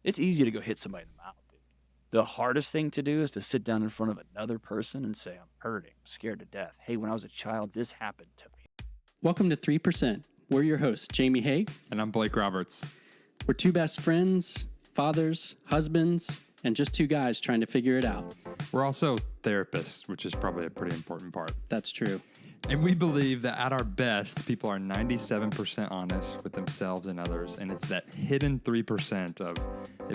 It's easy to go hit somebody in the mouth. The hardest thing to do is to sit down in front of another person and say, I'm hurting, I'm scared to death. Hey, when I was a child, this happened to me. Welcome to 3%. We're your hosts, Jamie Haig. And I'm Blake Roberts. We're two best friends, fathers, husbands, and just two guys trying to figure it out. We're also therapists, which is probably a pretty important part. That's true. And we believe that at our best, people are 97% honest with themselves and others. And it's that hidden 3% of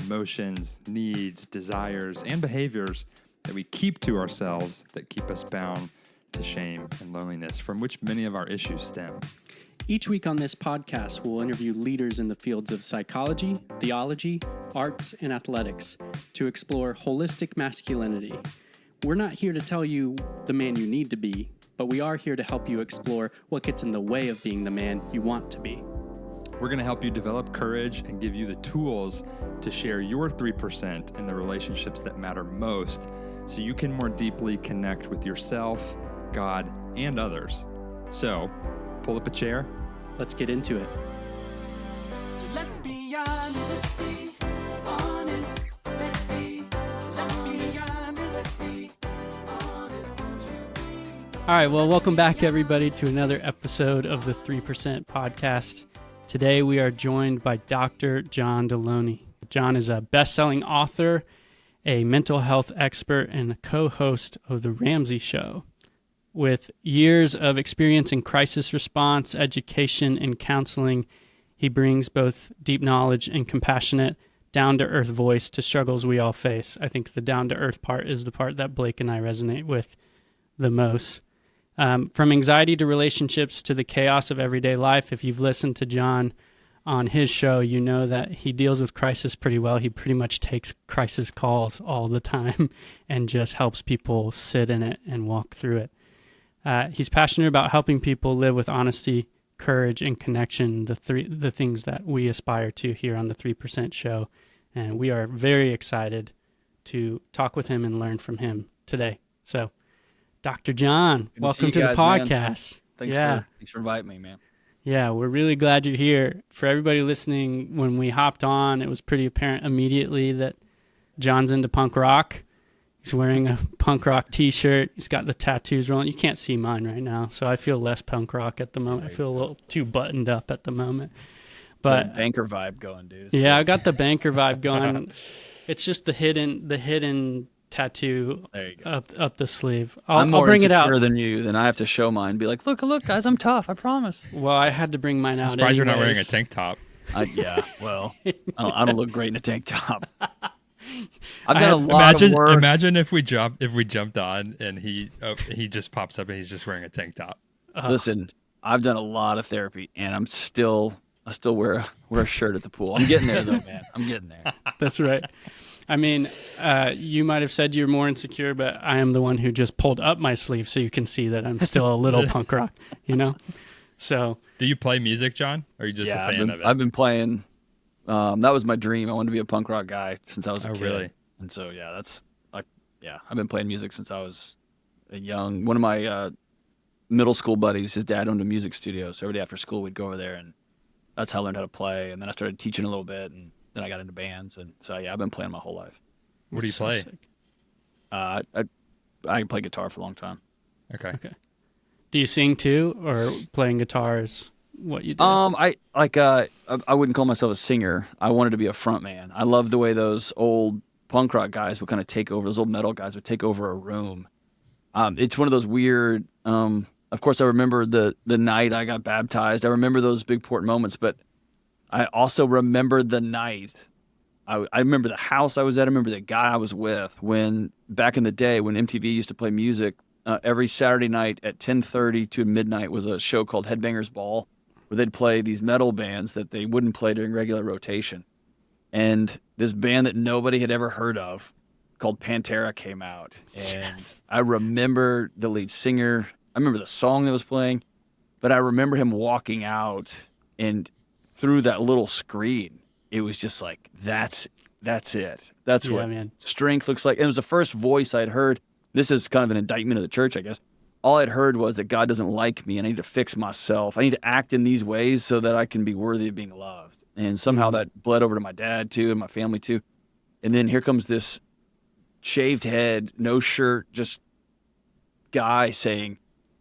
emotions, needs, desires, and behaviors that we keep to ourselves that keep us bound to shame and loneliness, from which many of our issues stem. Each week on this podcast, we'll interview leaders in the fields of psychology, theology, arts, and athletics to explore holistic masculinity. We're not here to tell you the man you need to be, but we are here to help you explore what gets in the way of being the man you want to be. We're going to help you develop courage and give you the tools to share your 3% in the relationships that matter most so you can more deeply connect with yourself, God, and others. So, pull up a chair. Let's get into it. So let's be honest, let's be honest, let's be honest, let's be honest. All right, well, welcome back, everybody, to another episode of the 3% podcast. Today, we are joined by Dr. John Delony. John is a best-selling author, a mental health expert, and a co-host of The Ramsey Show. With years of experience in crisis response, education, and counseling, he brings both deep knowledge and compassionate, down-to-earth voice to struggles we all face. I think the down-to-earth part is the part that Blake and I resonate with the most. From anxiety to relationships to the chaos of everyday life, if you've listened to John on his show, you know that he deals with crisis pretty well. He pretty much takes crisis calls all the time and just helps people sit in it and walk through it. He's passionate about helping people live with honesty, courage, and connection, the things that we aspire to here on the 3% show. And we are very excited to talk with him and learn from him today. So, Dr. John, welcome to the podcast. Thanks for inviting me, man. Yeah, we're really glad you're here. For everybody listening, when we hopped on, it was pretty apparent immediately that John's into punk rock. He's wearing a punk rock t-shirt. He's got the tattoos rolling. You can't see mine right now, so I feel less punk rock at the moment. I feel a little too buttoned up at the moment. But banker vibe going, dude. Yeah, I got the banker vibe going. It's just the hidden tattoo up the sleeve. I'm I'll more bring it out. insecure than you. Then I have to show mine. Be like, look, guys, I'm tough. I promise. Well, I had to bring mine out. I'm surprised you're not wearing a anyways. tank top. Yeah, well, I don't look great in a tank top. I've done a lot of work. Imagine if we jumped on and he just pops up and he's just wearing a tank top. Listen, I've done a lot of therapy, and I still wear a shirt at the pool. I'm getting there though, man. I'm getting there. That's right. I mean, you might have said you're more insecure, but I am the one who just pulled up my sleeve so you can see that I'm still a little punk rock, you know? So, do you play music, John? Or are you just a fan of it? I've been playing. That was my dream. I wanted to be a punk rock guy since I was a kid. Really? And so, I've been playing music since I was young. One of my middle school buddies, his dad owned a music studio, so every day after school we'd go over there, and that's how I learned how to play. And then I started teaching a little bit, and then I got into bands, and so I've been playing my whole life. What do you play? Sick. I played guitar for a long time. Okay. Do you sing too, or playing guitar is what you do? I wouldn't call myself a singer. I wanted to be a front man. I love the way those old punk rock guys would kind of take over. Those old metal guys would take over a room. It's one of those weird. Of course, I remember the night I got baptized. I remember those big important moments, but I also remember the night. I remember the house I was at. I remember the guy I was with. When back in the day, when MTV used to play music, every Saturday night at 10:30 to midnight was a show called Headbangers Ball, where they'd play these metal bands that they wouldn't play during regular rotation. And this band that nobody had ever heard of called Pantera came out. And I remember the lead singer. I remember the song that was playing, but I remember him walking out, and through that little screen, it was just like, that's it. That's what strength looks like. And it was the first voice I'd heard. This is kind of an indictment of the church, I guess. All I'd heard was that God doesn't like me, and I need to fix myself. I need to act in these ways so that I can be worthy of being loved. and somehow that bled over to my dad too and my family too. And then here comes this shaved head, no shirt, just guy saying,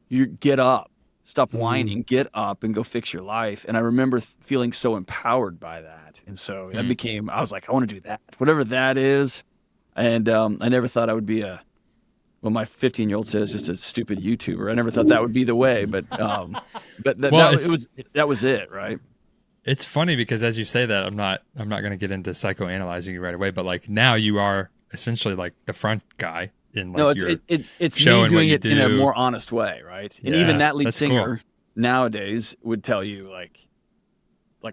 "You get up, stop whining, get up and go fix your life." And I remember feeling so empowered by that. And so that became, I was like, I want to do that, whatever that is. And I never thought I would be well, my 15-year-old says just a stupid YouTuber. I never thought that would be the way, but that was it, right? It's funny because as you say that, I'm not going to get into psychoanalyzing you right away, but like now you are essentially like the front guy in like it's showing me doing what you it do in a more honest way, right? And Yeah, even that lead that's singer nowadays would tell you like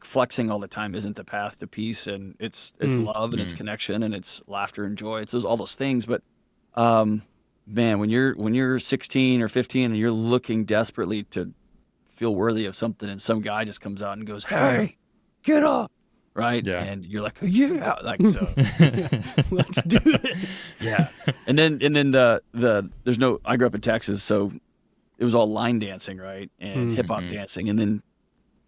flexing all the time isn't the path to peace, and it's love and it's connection and it's laughter and joy. It's all those things, but man, when you're 16 or 15 and you're looking desperately to feel worthy of something, and some guy just comes out and goes, "Hey, get up," right? Yeah. And you're like, "Yeah," like so. Let's do this. Yeah. And then there's no. I grew up in Texas, so it was all line dancing, right, and hip hop dancing, and then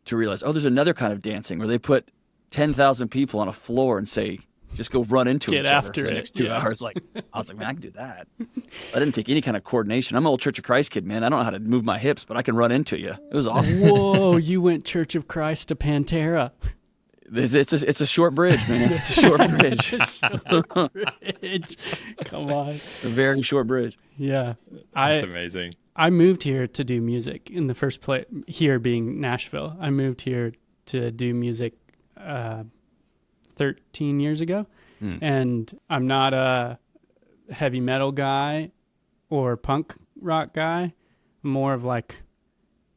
to realize, there's another kind of dancing where they put 10,000 people on a floor and say, just go run into Get each other after for the it, next 2 yeah. hours. Like, I was like, man, I can do that. I didn't take any kind of coordination. I'm an old Church of Christ kid, man. I don't know how to move my hips, but I can run into you. It was awesome. Whoa, you went Church of Christ to Pantera. It's a short bridge, man. It's a short bridge. Come on. A very short bridge. Yeah. That's amazing. I moved here to do music in the first place, here being Nashville. I moved here to do music 13 years ago. And I'm not a heavy metal guy or punk rock guy. I'm more of like,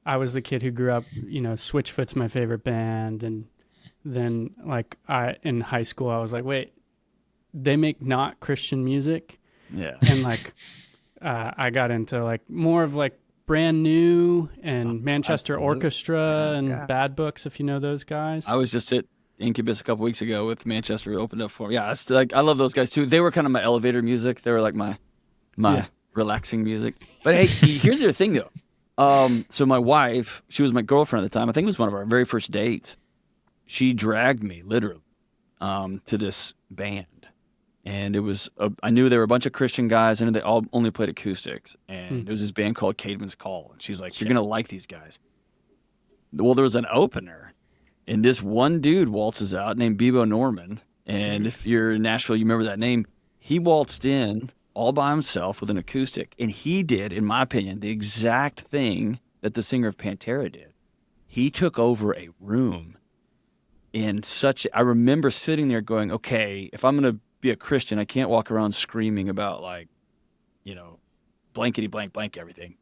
I was the kid who grew up, Switchfoot's my favorite band. And then like in high school, I was like, wait, they make not Christian music? Yeah. And like, I got into like more of like Brand New and Manchester Orchestra and Bad Books, if you know those guys. I was just at Incubus a couple weeks ago with Manchester opened up for me. Yeah, I love those guys too. They were kind of my elevator music. They were like my relaxing music. But hey, here's the thing though. So my wife, she was my girlfriend at the time. I think it was one of our very first dates. She dragged me literally to this band. And it was, I knew there were a bunch of Christian guys. I knew they all only played acoustics. And it was this band called Caedmon's Call. And she's like, you're going to like these guys. Well, there was an opener. And this one dude waltzes out named Bebo Norman. And if you're in Nashville, you remember that name. He waltzed in all by himself with an acoustic. And he did, in my opinion, the exact thing that the singer of Pantera did. He took over a room in I remember sitting there going, okay, if I'm going to be a Christian, I can't walk around screaming about like, blankety blank blank everything.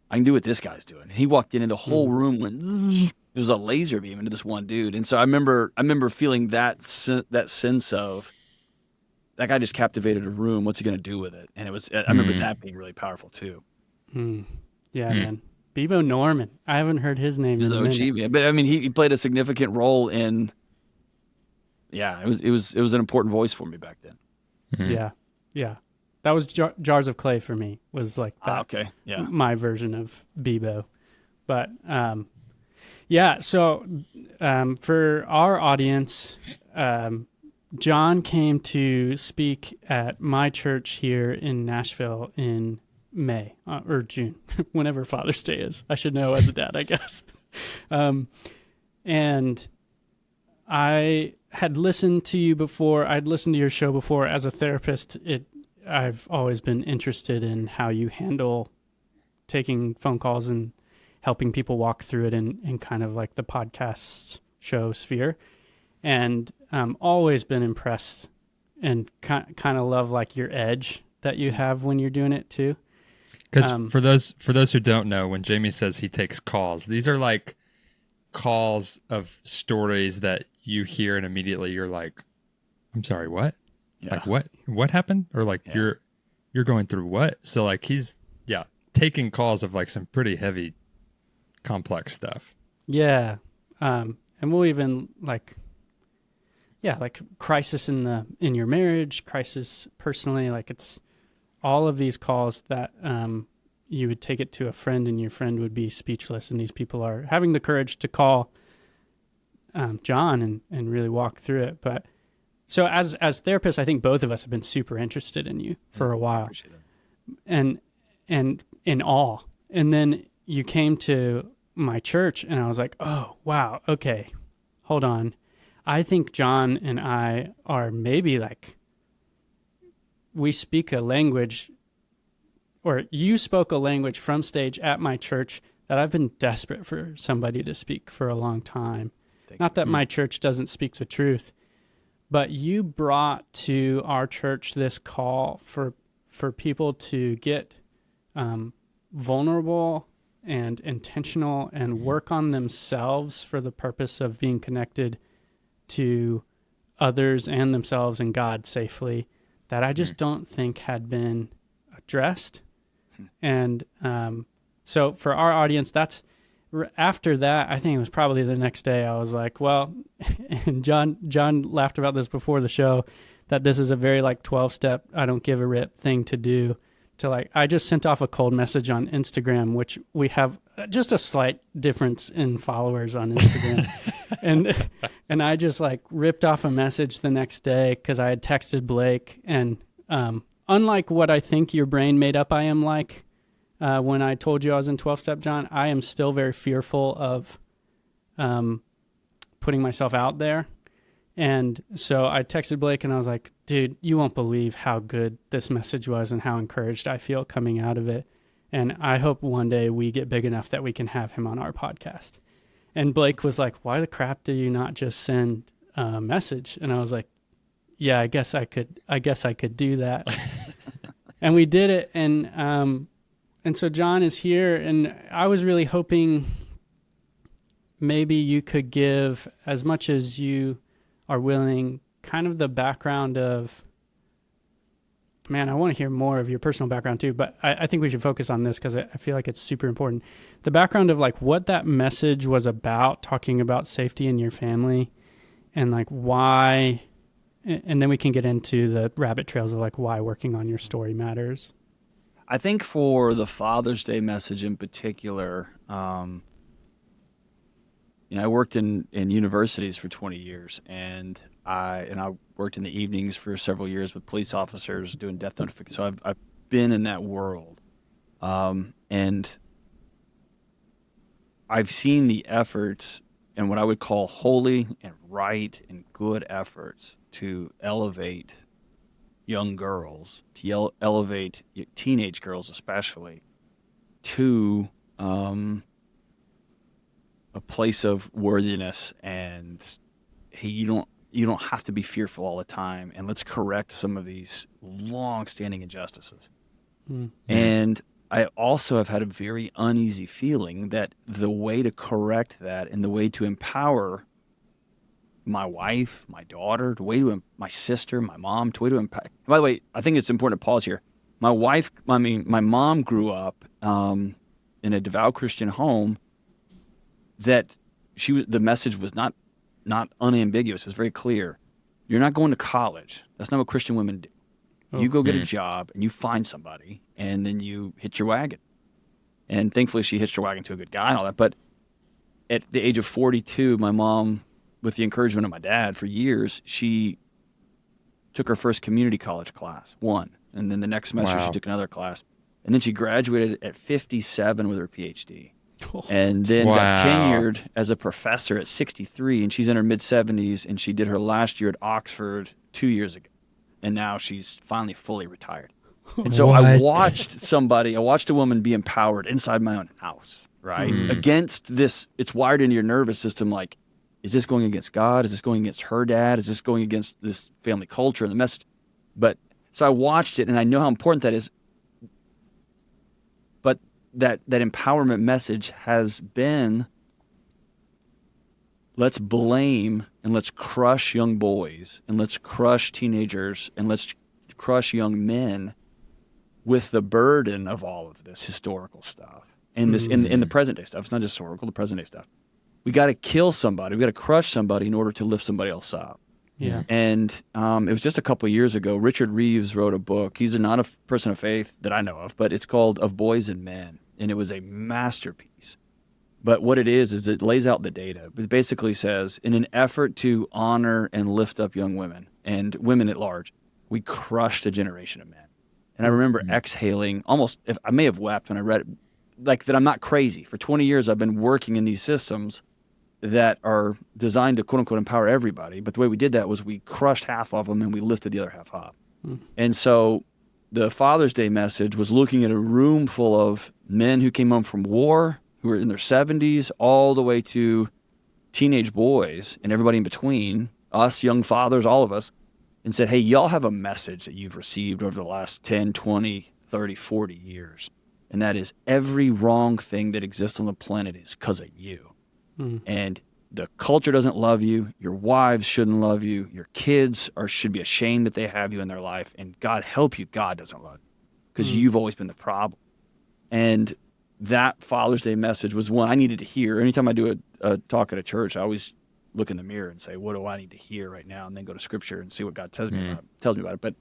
I can do what this guy's doing. He walked in and the whole room went, there was a laser beam into this one dude. And so I remember feeling that sense of that guy just captivated a room. What's he going to do with it? And it was, I remember that being really powerful too. Yeah, man. Bebo Norman. I haven't heard his name in a minute. OG, man. But I mean, he played a significant role in, it was an important voice for me back then. Yeah. That was Jars of Clay for me, was like that. Okay, yeah. My version of Bebo. But, so for our audience, John came to speak at my church here in Nashville in May or June, whenever Father's Day is. I should know as a dad, I guess. And I had listened to you before. I'd listened to your show before. As a therapist, I've always been interested in how you handle taking phone calls and helping people walk through it in kind of like the podcast show sphere. And always been impressed and kind of love like your edge that you have when you're doing it too. Because for those who don't know, when Jamie says he takes calls, these are like calls of stories that you hear and immediately you're like, I'm sorry, what? Yeah. Like what happened? Or like you're going through what? So like he's taking calls of like some pretty heavy, complex stuff. Yeah. And we'll even like crisis in your marriage, crisis personally, like it's all of these calls that you would take it to a friend and your friend would be speechless, and these people are having the courage to call John and really walk through it. But so as therapists, I think both of us have been super interested in you for a while, Appreciate it. and in awe. And then you came to my church, and I was like, oh wow, okay, hold on. I think John and I are maybe like, we speak a language, or you spoke a language from stage at my church that I've been desperate for somebody to speak for a long time. Not that my church doesn't speak the truth, but you brought to our church this call for people to get vulnerable and intentional and work on themselves for the purpose of being connected to others and themselves and God safely, that I just don't think had been addressed. And so for our audience, that's after that, I think it was probably the next day, I was like, well, and John laughed about this before the show, that this is a very like 12-step, I don't give a rip thing to do. To like, I just sent off a cold message on Instagram, which we have just a slight difference in followers on Instagram. and I just like ripped off a message the next day because I had texted Blake. And unlike what I think your brain made up I am like, when I told you I was in 12-step, John, I am still very fearful of putting myself out there. And so I texted Blake and I was like, dude, you won't believe how good this message was and how encouraged I feel coming out of it. And I hope one day we get big enough that we can have him on our podcast. And Blake was like, why the crap do you not just send a message? And I was like, yeah, I guess I could do that. And we did it. And so John is here, and I was really hoping maybe you could give, as much as you are willing, kind of the background of, man, I want to hear more of your personal background too, but I think we should focus on this because I feel like it's super important. The background of like what that message was about, talking about safety in your family, and like why, and then we can get into the rabbit trails of like why working on your story matters. I think for the Father's Day message in particular, I worked in universities for 20 years, and I worked in the evenings for several years with police officers doing death notifications. So I've been in that world, and I've seen the efforts and what I would call holy and right and good efforts to elevate young girls, to elevate teenage girls especially, to a place of worthiness and, hey, you don't have to be fearful all the time, and let's correct some of these long-standing injustices. Mm-hmm. And I also have had a very uneasy feeling that the way to correct that and the way to empower my wife, my daughter, my sister, my mom, to way to impact. By the way, I think it's important to pause here. My mom grew up in a devout Christian home that the message was not unambiguous. It was very clear. You're not going to college. That's not what Christian women do. You go get a job and you find somebody and then you hitch your wagon. And thankfully she hitched her wagon to a good guy and all that. But at the age of 42, my mom, with the encouragement of my dad for years, she took her first community college class, one. And then the next semester she took another class. And then she graduated at 57 with her PhD. And then got tenured as a professor at 63, and she's in her mid-70s, and she did her last year at Oxford 2 years ago. And now she's finally fully retired. And so I watched a woman be empowered inside my own house, right? Against this, it's wired into your nervous system like, is this going against God? Is this going against her dad? Is this going against this family culture and the message? But so I watched it, and I know how important that is. But that empowerment message has been, let's blame and let's crush young boys and let's crush teenagers and let's crush young men with the burden of all of this historical stuff and this in the present day stuff. It's not just historical, the present day stuff. We got to kill somebody. We got to crush somebody in order to lift somebody else up. Yeah. And it was just a couple of years ago, Richard Reeves wrote a book. He's not a person of faith that I know of, but it's called Of Boys and Men. And it was a masterpiece But what it is it lays out the data. It basically says, in an effort to honor and lift up young women and women at large, we crushed a generation of men. And I remember exhaling almost, if I may have wept when I read it, like that I'm not crazy. For 20 years, I've been working in these systems that are designed to quote unquote empower everybody. But the way we did that was we crushed half of them and we lifted the other half up. And so the Father's Day message was looking at a room full of men who came home from war, who were in their 70s, all the way to teenage boys and everybody in between, us, young fathers, all of us, and said, hey, y'all have a message that you've received over the last 10, 20, 30, 40 years. And that is every wrong thing that exists on the planet is because of you. And the culture doesn't love you. Your wives shouldn't love you. Your kids should be ashamed that they have you in their life. And God help you, God doesn't love you because you've always been the problem. And that Father's Day message was one I needed to hear. Anytime I do a talk at a church, I always look in the mirror and say, what do I need to hear right now? And then go to Scripture and see what God tells me about it. But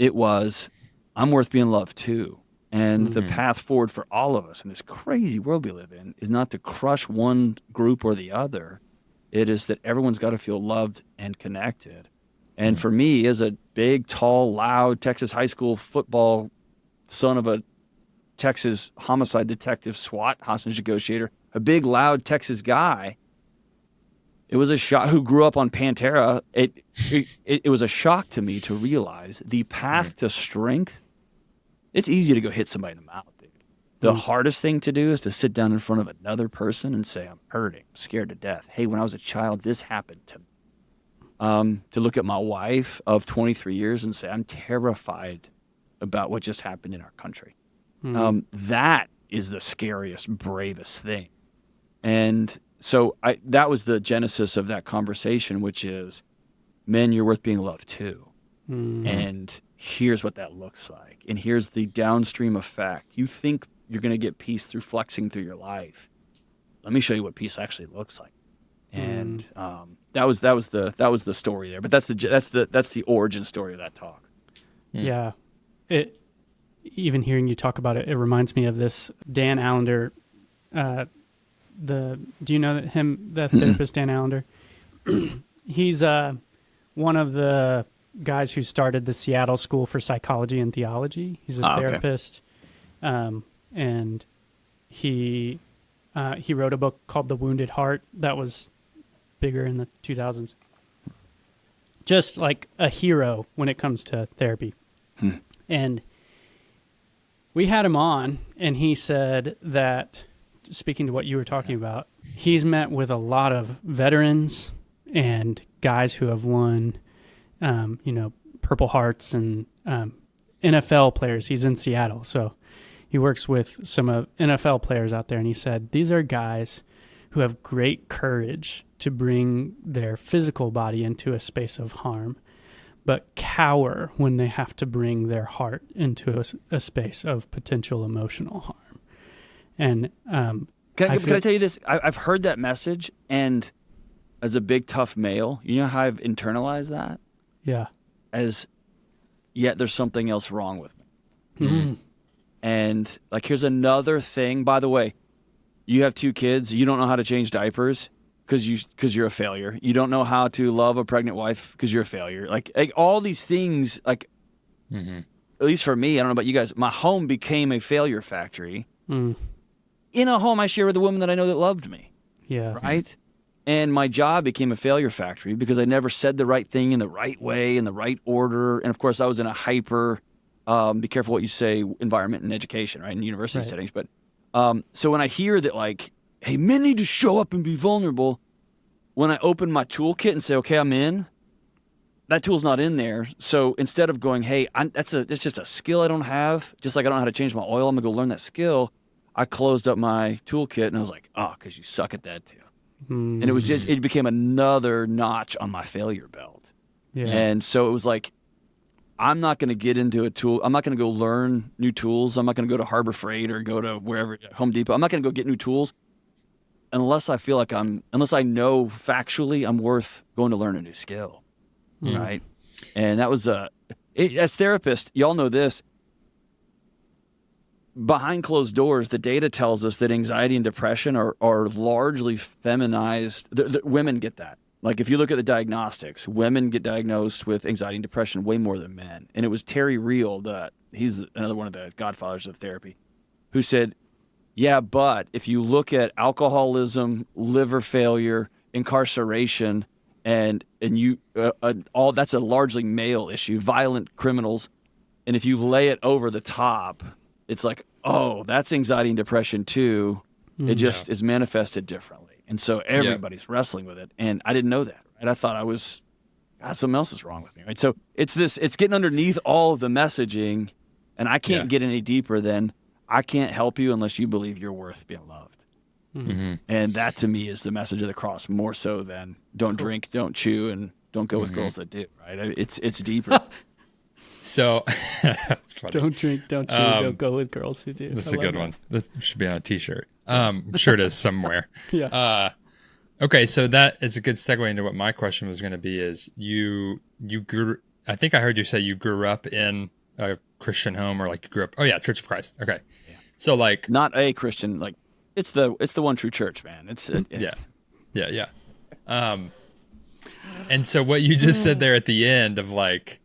it was, I'm worth being loved too. And the path forward for all of us in this crazy world we live in is not to crush one group or the other. It is that everyone's got to feel loved and connected. And for me, as a big, tall, loud Texas high school football son of a Texas homicide detective, SWAT, hostage negotiator, a big, loud Texas guy, it was a shock, who grew up on Pantera. It was a shock to me to realize the path to strength. It's easy to go hit somebody in the mouth, dude. The hardest thing to do is to sit down in front of another person and say, I'm hurting, I'm scared to death. Hey, when I was a child, this happened to me. To look at my wife of 23 years and say, I'm terrified about what just happened in our country. That is the scariest, bravest thing. And so that was the genesis of that conversation, which is, men, you're worth being loved too. And here's what that looks like. And here's the downstream effect. You think you're going to get peace through flexing through your life. Let me show you what peace actually looks like. And that was the story there. But that's the origin story of that talk. Yeah. Even hearing you talk about it, it reminds me of this Dan Allender. Do you know the therapist Dan Allender? He's one of the guys who started the Seattle School for Psychology and Theology. He's a therapist, and he wrote a book called The Wounded Heart that was bigger in the 2000s. Just like a hero when it comes to therapy. And we had him on, and he said that, speaking to what you were talking about, he's met with a lot of veterans and guys who have won Purple Hearts and NFL players. He's in Seattle, so he works with some NFL players out there, and he said these are guys who have great courage to bring their physical body into a space of harm, but cower when they have to bring their heart into a space of potential emotional harm. And can I tell you this? I've heard that message, and as a big, tough male, you know how I've internalized that? Yeah. As, yet there's something else wrong with me. And like, here's another thing. By the way, you have 2 kids. You don't know how to change diapers because you're a failure. You don't know how to love a pregnant wife because you're a failure. Like all these things, like, at least for me, I don't know about you guys, my home became a failure factory. In a home I share with a woman that I know that loved me. Yeah. Right? And my job became a failure factory because I never said the right thing in the right way, in the right order. And of course, I was in a hyper, be careful what you say, environment and education, right? In university settings. But so when I hear that, like, hey, men need to show up and be vulnerable, when I open my toolkit and say, okay, I'm in, that tool's not in there. So instead of going, hey, that's just a skill I don't have, just like I don't know how to change my oil, I'm going to go learn that skill. I closed up my toolkit and I was like, oh, because you suck at that too. And it became another notch on my failure belt. Yeah. And so it was like, I'm not going to get into a tool. I'm not going to go learn new tools. I'm not going to go to Harbor Freight or go to wherever, Home Depot. I'm not going to go get new tools unless I feel like unless I know factually I'm worth going to learn a new skill. Right. And that was, as therapists, y'all know this. behind closed doors, the data tells us that anxiety and depression are largely feminized. Women get that. Like if you look at the diagnostics, women get diagnosed with anxiety and depression way more than men. And it was Terry Real, he's another one of the godfathers of therapy, who said, yeah, but if you look at alcoholism, liver failure, incarceration, and you all that's a largely male issue, violent criminals, and if you lay it over the top, it's like, oh, that's anxiety and depression too. It just is manifested differently. And so everybody's wrestling with it. And I didn't know that. Right? I thought God, something else is wrong with me. Right? So it's getting underneath all of the messaging. And I can't get any deeper than I can't help you unless you believe you're worth being loved. Mm-hmm. And that to me is the message of the cross more so than don't drink, don't chew, and don't go with girls that do. Right? It's deeper. So that's funny. Don't drink, don't chew, don't go with girls who do. That's a good one. This should be on a t-shirt. I'm sure it is somewhere. Yeah. Okay, so that is a good segue into what my question was going to be is you grew, I think I heard you say you grew up in a Christian home or like you grew up, Church of Christ. Okay. Yeah. So like. Not a Christian, like it's the one true church, man. Yeah. And so what you just said there at the end of like,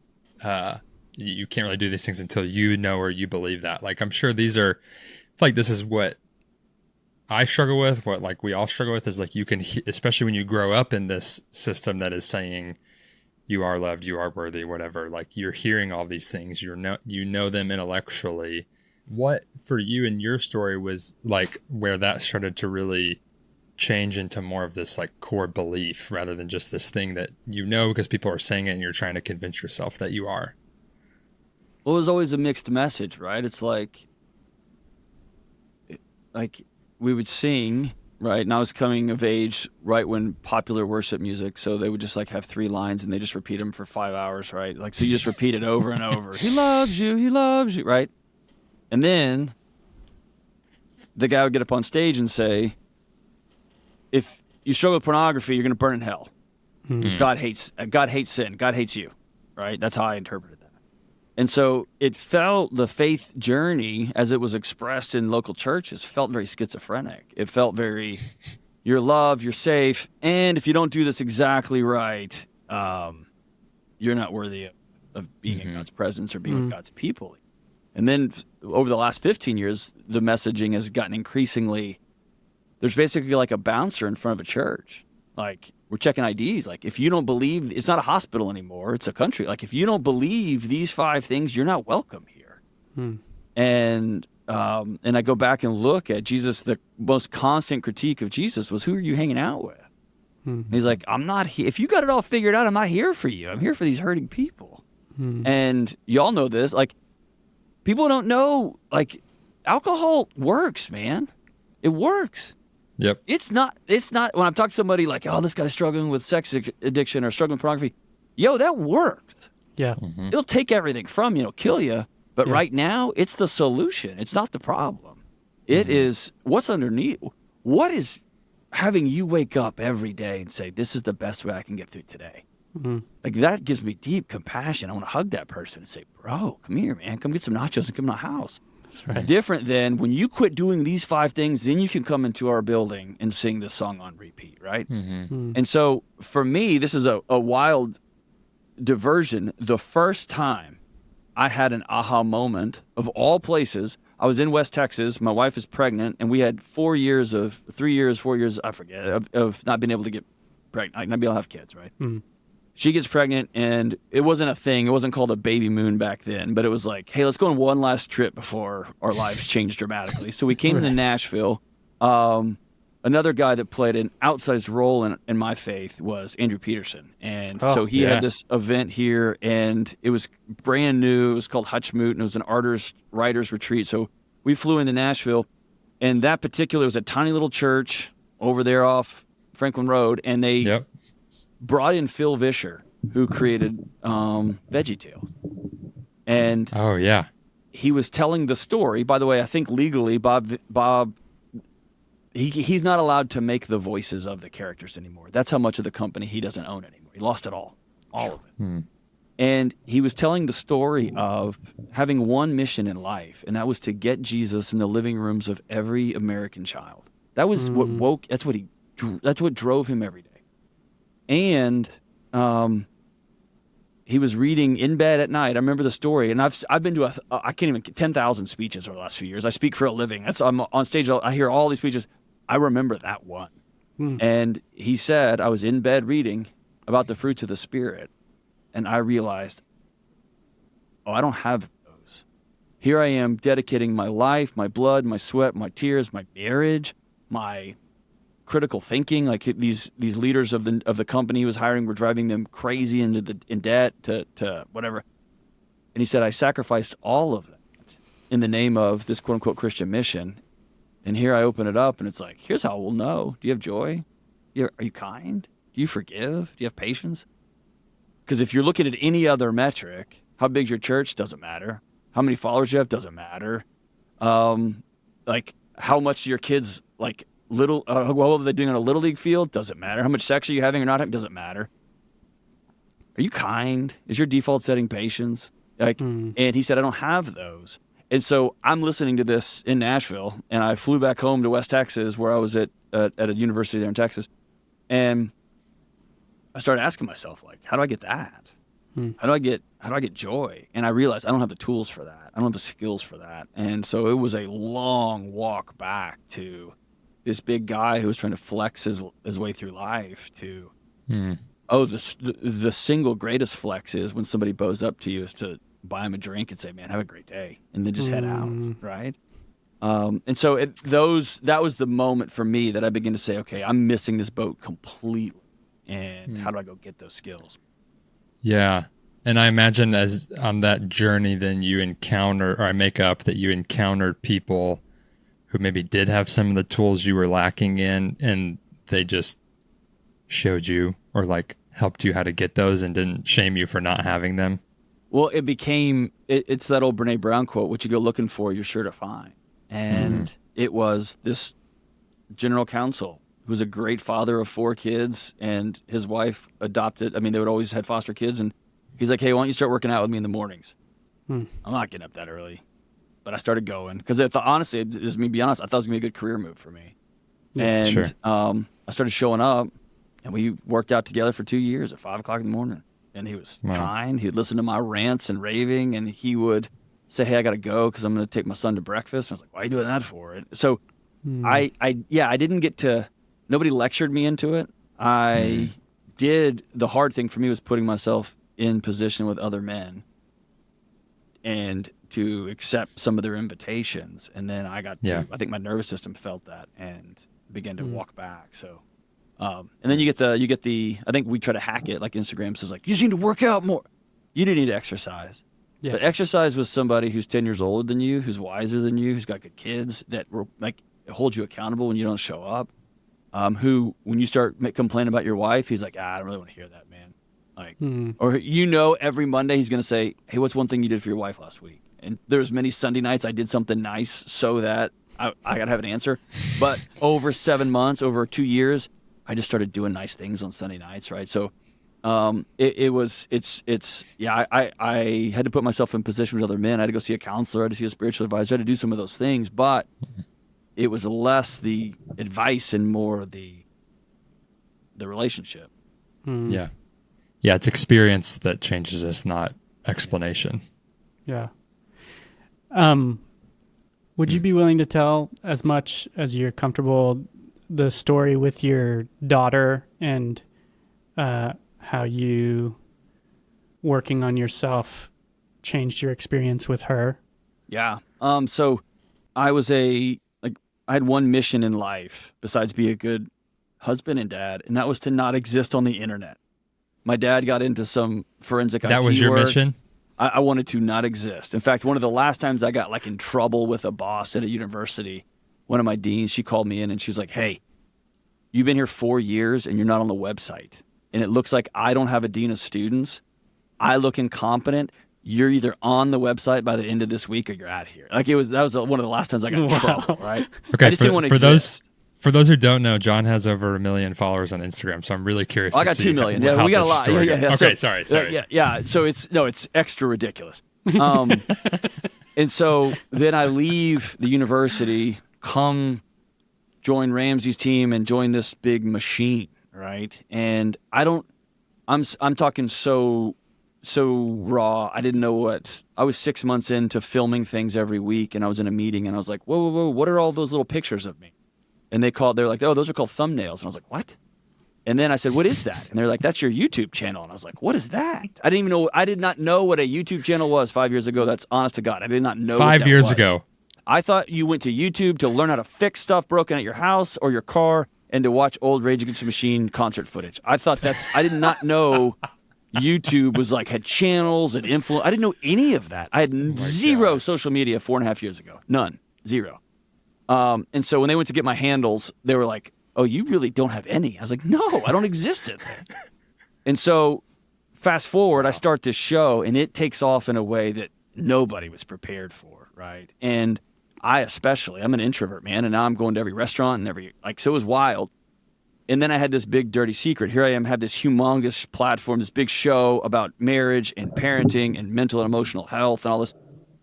you can't really do these things until you know or you believe that. Like, I'm sure these are, like, this is what I struggle with, what, like, we all struggle with is, like, you can, especially when you grow up in this system that is saying you are loved, you are worthy, whatever, like, you're hearing all these things, you know them intellectually. What, for you in your story, was, like, where that started to really change into more of this, like, core belief rather than just this thing that you know because people are saying it and you're trying to convince yourself that you are? Well, it was always a mixed message, right? It's like we would sing, right? And I was coming of age right when popular worship music, so they would just like have 3 lines and they just repeat them for 5 hours, right? Like, so you just repeat it over and over. He loves you, right? And then the guy would get up on stage and say, if you struggle with pornography, you're going to burn in hell. Mm-hmm. God hates sin. God hates you, right? That's how I interpreted that. And so it felt, the faith journey as it was expressed in local churches felt very schizophrenic. It felt very, you're loved, you're safe, and if you don't do this exactly right, you're not worthy of being in God's presence or being with God's people. And then over the last 15 years, the messaging has gotten increasingly, there's basically like a bouncer in front of a church. Like, we're checking IDs. Like, if you don't believe, it's not a hospital anymore, it's a country. Like, if you don't believe these 5 things, you're not welcome here. And I go back and look at Jesus. The most constant critique of Jesus was, who are you hanging out with? He's like, I'm not here. If you got it all figured out, I'm not here for you. I'm here for these hurting people. And y'all know this. Like, people don't know, like, alcohol works, man. It works. Yep. It's not, when I'm talking to somebody like, oh, this guy's struggling with sex addiction or struggling with pornography. Yo, that works. Yeah. It'll take everything from you, it'll kill you. But right now, it's the solution. It's not the problem. It is what's underneath. What is having you wake up every day and say, this is the best way I can get through today? Like, that gives me deep compassion. I want to hug that person and say, bro, come here, man. Come get some nachos and come to my house. That's right. Different than when you quit doing these 5 things, then you can come into our building and sing this song on repeat, right? And so for me, this is a wild diversion. The first time I had an aha moment, of all places, I was in West Texas. My wife is pregnant, and we had 4 years, I forget, of not being able to get pregnant, like not being able to have kids, right? She gets pregnant, and it wasn't a thing. It wasn't called a baby moon back then, but it was like, hey, let's go on one last trip before our lives change dramatically. So we came to Nashville. Another guy that played an outsized role in my faith was Andrew Peterson. And so he had this event here, and it was brand new. It was called Hutchmoot, and it was an writers retreat. So we flew into Nashville, and that particular was a tiny little church over there off Franklin Road, and they brought in Phil Vischer, who created VeggieTales. And he was telling the story. By the way, I think legally, Bob he's not allowed to make the voices of the characters anymore. That's how much of the company he doesn't own anymore. He lost it all of it. And he was telling the story of having one mission in life, and that was to get Jesus in the living rooms of every American child. That was that's what drove him every day. And he was reading in bed at night. I remember the story, and I've been to I can't even 10,000 speeches over the last few years. I speak for a living. I'm on stage. I hear all these speeches. I remember that one. And he said, I was in bed reading about the fruits of the Spirit, and I realized, I don't have those. Here I am dedicating my life, my blood, my sweat, my tears, my marriage, my critical thinking. Like these leaders of the company he was hiring were driving them crazy in debt to whatever. And he said, I sacrificed all of that in the name of this quote unquote Christian mission. And here I open it up, and it's like, here's how we'll know. Do you have joy? Are you kind? Do you forgive? Do you have patience? Because if you're looking at any other metric, how big's your church doesn't matter. How many followers you have doesn't matter. Like how much your kids like little, what are they doing on a little league field doesn't matter. How much sex are you having or not having doesn't matter. Are you kind? Is your default setting patience? Like, and he said, I don't have those. And so I'm listening to this in Nashville, and I flew back home to West Texas, where I was at a university there in Texas, and I started asking myself, like, how do I get that? How do I get joy? And I realized I don't have the tools for that. I don't have the skills for that. And so it was a long walk back to this big guy who was trying to flex his way through life to, the single greatest flex is when somebody bows up to you is to buy him a drink and say, man, have a great day. And then just head out. Right. And so that was the moment for me that I began to say, okay, I'm missing this boat completely. And how do I go get those skills? Yeah. And I imagine as on that journey, then you encounter, or I make up that you encountered people who maybe did have some of the tools you were lacking in, and they just showed you or like helped you how to get those and didn't shame you for not having them. Well, it's that old Brene Brown quote, what you go looking for, you're sure to find. And it was this general counsel who was a great father of 4 kids, and his wife adopted. I mean, they would always had foster kids, and he's like, hey, why don't you start working out with me in the mornings? I'm not getting up that early. But I started going because honestly, just me be honest, I thought it was going to be a good career move for me. And I started showing up, and we worked out together for 2 years at 5 o'clock in the morning. And he was kind. He'd listen to my rants and raving, and he would say, hey, I got to go because I'm going to take my son to breakfast. And I was like, why are you doing that for? So I didn't get to, nobody lectured me into it. I did, the hard thing for me was putting myself in position with other men and to accept some of their invitations. And then I think my nervous system felt that and began to walk back. So, and then you get the, I think we try to hack it. Like Instagram says, like, you just need to work out more. You do need to exercise. Yeah. But exercise with somebody who's 10 years older than you, who's wiser than you, who's got good kids that will like hold you accountable when you don't show up. Who, when you start complaining about your wife, he's like, I don't really want to hear that, man. Like, or every Monday he's going to say, hey, what's one thing you did for your wife last week? And there's many Sunday nights I did something nice so that I got to have an answer. But over 7 months, over 2 years, I just started doing nice things on Sunday nights, right? So I had to put myself in position with other men. I had to go see a counselor, I had to see a spiritual advisor, I had to do some of those things, but it was less the advice and more the relationship. Yeah. Yeah, it's experience that changes us, not explanation. Yeah. Would you be willing to tell, as much as you're comfortable, the story with your daughter and how you working on yourself changed your experience with her? Yeah. So I had one mission in life besides be a good husband and dad, and that was to not exist on the internet. My dad got into some forensic IT work. That was your mission? I wanted to not exist. In fact, one of the last times I got like in trouble with a boss at a university, one of my deans, she called me in and she was like, hey, you've been here 4 years and you're not on the website. And it looks like I don't have a dean of students. I look incompetent. You're either on the website by the end of this week or you're out of here. Like that was one of the last times I got in trouble, right? Okay, I just didn't want to exist. For those who don't know, John has over 1 million followers on Instagram, so I'm really curious. I to got see 2 million. How, Yeah, how we got a this lot. story Yeah. goes. Okay, So, sorry. Yeah. So it's extra ridiculous. And so then I leave the university, come join Ramsey's team, and join this big machine, right? And I'm talking so raw. I didn't know what. I was 6 months into filming things every week, and I was in a meeting, and I was like, whoa, what are all those little pictures of me? And they're like, oh, those are called thumbnails. And I was like, what? And then I said, what is that? And they're like, that's your YouTube channel. And I was like, what is that? I did not know what a YouTube channel was 5 years ago. That's honest to God. I did not know 5 what that years was. ago. I thought you went to YouTube to learn how to fix stuff broken at your house or your car and to watch old Rage Against the Machine concert footage. I did not know YouTube was had channels and influence. I didn't know any of that. I had zero gosh. social media 4.5 years ago. None. Zero. And so when they went to get my handles, they were like, oh, you really don't have any. I was like, no, I don't exist in there. And so fast forward, I start this show, and it takes off in a way that nobody was prepared for, right? And I'm an introvert, man, and now I'm going to every restaurant and so it was wild. And then I had this big dirty secret. Here I am, have this humongous platform, this big show about marriage and parenting and mental and emotional health and all this.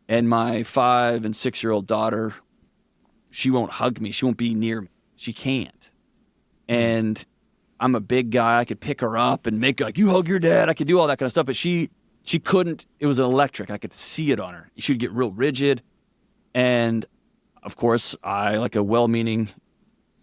And my 5 and 6-year-old daughter, she won't hug me. She won't be near me. She can't. And I'm a big guy. I could pick her up and make you hug your dad. I could do all that kind of stuff. But she couldn't. It was electric. I could see it on her. She would get real rigid. And, of course, I, like a well-meaning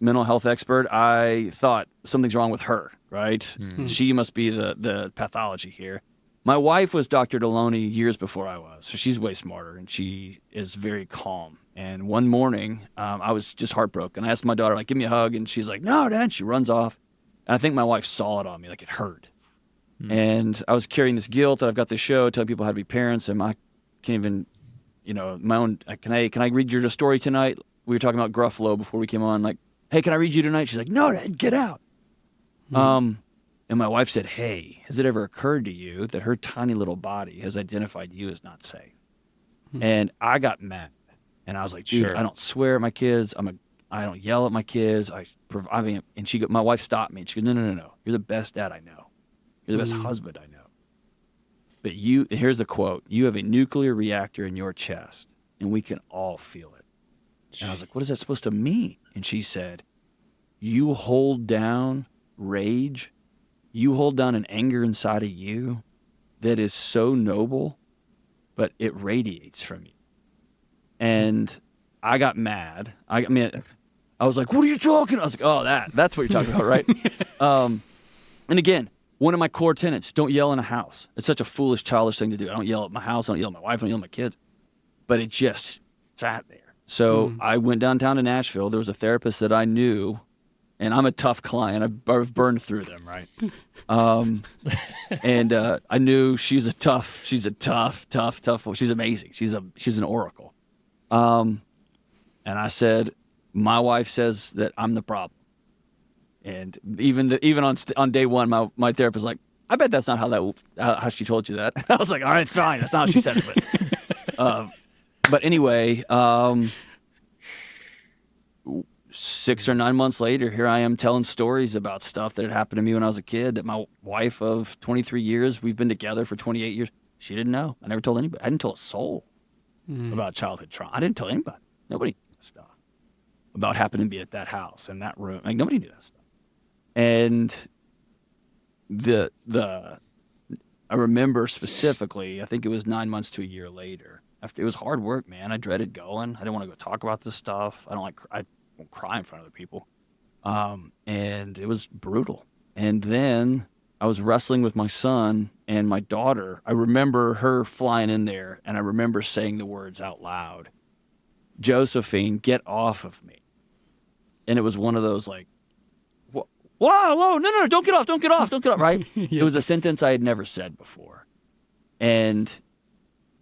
mental health expert, I thought something's wrong with her, right? She must be the pathology here. My wife was Dr. Delony years before I was, so she's way smarter, and she is very calm. And one morning, I was just heartbroken. I asked my daughter, give me a hug, and she's like, no, Dad. She runs off. And I think my wife saw it on me, it hurt. And I was carrying this guilt that I've got this show, telling people how to be parents, and I can't even, my own, can I read you a story tonight? We were talking about Gruffalo before we came on, hey, can I read you tonight? She's like, no, Dad, get out. And my wife said, hey, has it ever occurred to you that her tiny little body has identified you as not safe? And I got mad. And I was like, dude, Sure. I don't swear at my kids. I don't yell at my kids. And my wife stopped me and she goes, no. You're the best dad I know. You're the best husband I know. But here's the quote. You have a nuclear reactor in your chest and we can all feel it. And I was like, what is that supposed to mean? And she said, you hold down rage. You hold down an anger inside of you that is so noble, but it radiates from you. And I got mad. I was like, what are you talking about? I was like, oh, that's what you're talking about, right? And again, one of my core tenets, don't yell in a house. It's such a foolish, childish thing to do. I don't yell at my house. I don't yell at my wife. I don't yell at my kids. But it just sat there. So I went downtown to Nashville. There was a therapist that I knew, and I'm a tough client. I've burned through them, right? And I knew she's a tough. She's amazing. She's an oracle. And I said, my wife says that I'm the problem. And even on day one, my therapist was like, I bet that's not how she told you that. I was like, all right, fine. That's not how she said it. But anyway, 6 or 9 months later, here I am telling stories about stuff that had happened to me when I was a kid that my wife of 23 years, we've been together for 28 years, she didn't know. I never told anybody. I didn't tell a soul about childhood trauma. I didn't tell anybody. Nobody knew that stuff about happening to be at that house and that room. Nobody knew that stuff. And I remember specifically, I think it was 9 months to a year later. It was hard work, man. I dreaded going. I didn't want to go talk about this stuff. I won't cry in front of other people. And it was brutal. And then I was wrestling with my son and my daughter. I remember her flying in there, and I remember saying the words out loud, Josephine, get off of me. And it was one of those whoa, no, don't get off, right? It was a sentence I had never said before. And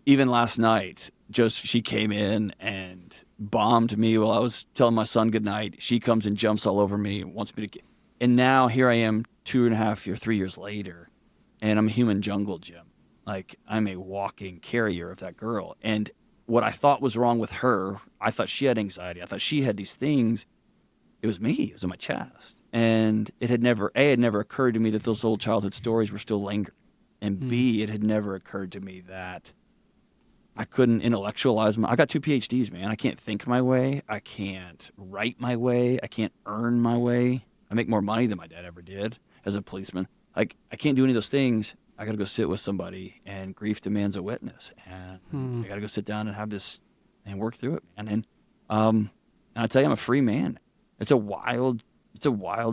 even last night, she came in and bombed me while I was telling my son goodnight. She comes and jumps all over me and wants me to and now here I am 2.5 or 3 years later, and I'm a human jungle gym. I'm a walking carrier of that girl. And what I thought was wrong with her, I thought she had anxiety. I thought she had these things. it was me. It was in my chest. And it had never occurred to me that those old childhood stories were still lingering. And B, it had never occurred to me that I couldn't intellectualize I got 2 PhDs, man. I can't think my way. I can't write my way. I can't earn my way. I make more money than my dad ever did as a policeman. Like, I can't do any of those things. I got to go sit with somebody, and grief demands a witness. And I got to go sit down and have this and work through it, man. And I tell you, I'm a free man. It's a wild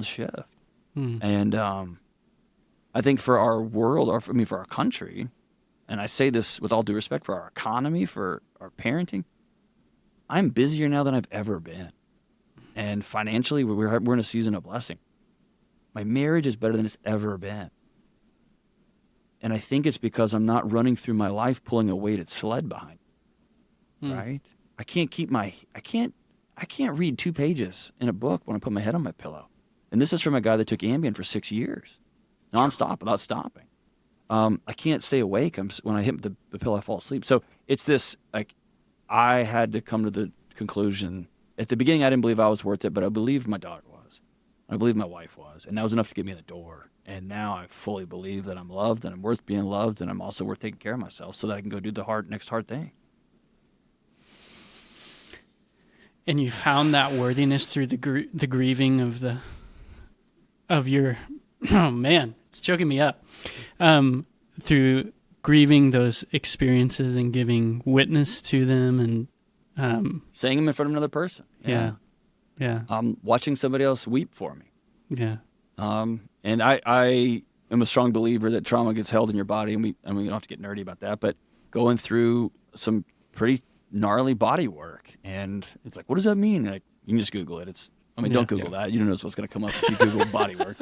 shift. And I think for our world, or for our country, and I say this with all due respect, for our economy, for our parenting, I'm busier now than I've ever been. And financially, we're in a season of blessing. My marriage is better than it's ever been. And I think it's because I'm not running through my life pulling a weighted sled behind me, right? I can't read 2 pages in a book when I put my head on my pillow. And this is from a guy that took Ambien for 6 years, nonstop, without stopping. I can't stay awake. When I hit the pill, I fall asleep. So it's this, like, I had to come to the conclusion. At the beginning, I didn't believe I was worth it, but I believed my daughter was. I believed my wife was. And that was enough to get me in the door. And now I fully believe that I'm loved and I'm worth being loved, and I'm also worth taking care of myself so that I can go do the next hard thing. And you found that worthiness through the grieving of your, oh man, it's choking me up. Through grieving those experiences and giving witness to them, and saying them in front of another person. Yeah. Watching somebody else weep for me. Yeah. And I am a strong believer that trauma gets held in your body, and we don't have to get nerdy about that, but going through some pretty gnarly body work, and it's like, what does that mean? Like, you can just Google it. Don't Google that. You don't know what's going to come up if you Google body work.